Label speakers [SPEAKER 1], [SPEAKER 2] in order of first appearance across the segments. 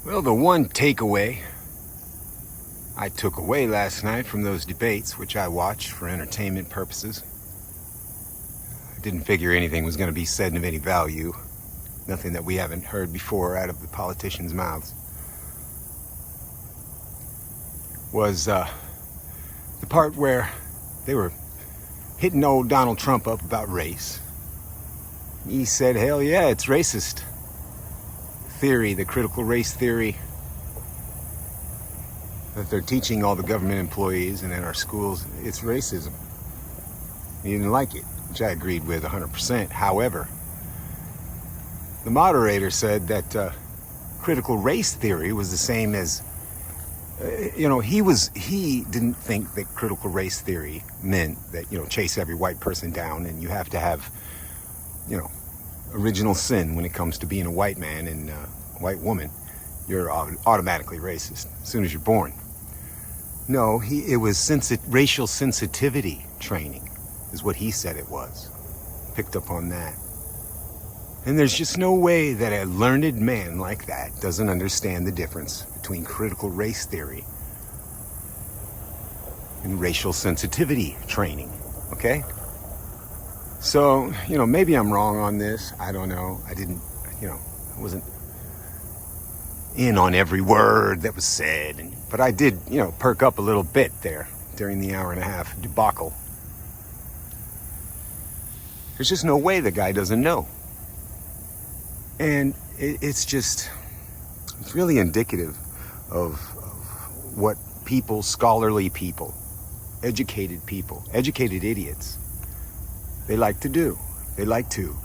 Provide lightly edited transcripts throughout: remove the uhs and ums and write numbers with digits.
[SPEAKER 1] Well, the one takeaway I took away last night from those debates, which I watched for entertainment purposes, I didn't figure anything was going to be said of any value. Nothing that we haven't heard before out of the politicians' mouths. Was the part where they were hitting old Donald Trump up about race. He said, hell yeah, it's racist. Theory, the critical race theory that they're teaching all the government employees and in our schools, it's racism. He didn't like it, which I agreed with 100%. However, the moderator said that critical race theory was the same as, he didn't think that critical race theory meant that, chase every white person down and you have to have, original sin when it comes to being a white man and a white woman. You're automatically racist as soon as you're born. No, it was racial sensitivity training is what he said it was. Picked up on that. And there's just no way that a learned man like that doesn't understand the difference between critical race theory and racial sensitivity training, okay? So, maybe I'm wrong on this. I don't know. I didn't, I wasn't in on every word that was said. But I did, perk up a little bit there during the hour and a half debacle. There's just no way the guy doesn't know. And it's really indicative of what people, scholarly people, educated idiots, they like to do. They like to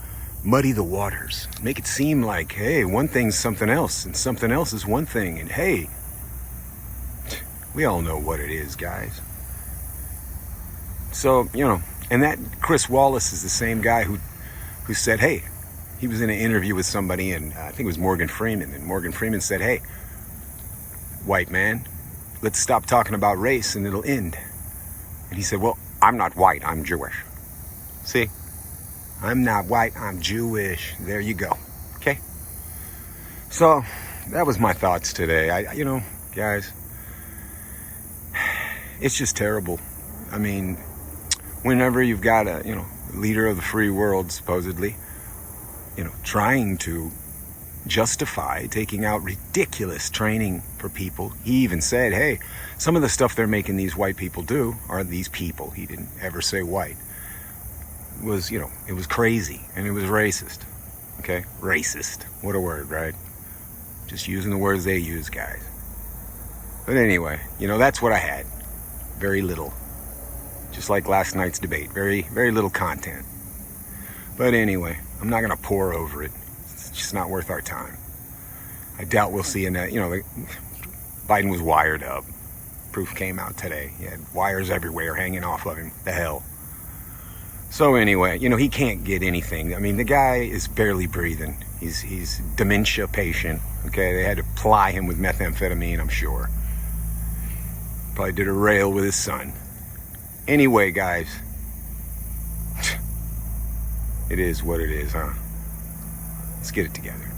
[SPEAKER 1] muddy the waters, make it seem like, hey, one thing's something else and something else is one thing. And hey, we all know what it is, guys. So, and that Chris Wallace is the same guy who said, hey, he was in an interview with somebody, and I think it was Morgan Freeman, and Morgan Freeman said, hey, white man, let's stop talking about race and it'll end. And he said, well, I'm not white, I'm Jewish. See? I'm not white, I'm Jewish. There you go. Okay? So, that was my thoughts today. Guys, it's just terrible. I mean, whenever you've got a, leader of the free world, supposedly, trying to justify taking out ridiculous training for people. He even said, hey, some of the stuff they're making these white people do, or these people, he didn't ever say white, was, it was crazy and it was racist. Okay? Racist. What a word, right? Just using the words they use, guys. But anyway, that's what I had. Very little. Just like last night's debate. Very, very little content. But anyway, I'm not going to pour over it. It's just not worth our time. I doubt we'll see Biden was wired up. Proof came out today. He had wires everywhere hanging off of him. The hell. So anyway, he can't get anything. I mean, the guy is barely breathing. He's dementia patient. Okay, they had to ply him with methamphetamine, I'm sure. Probably did a rail with his son. Anyway, guys, it is what it is, huh? Let's get it together.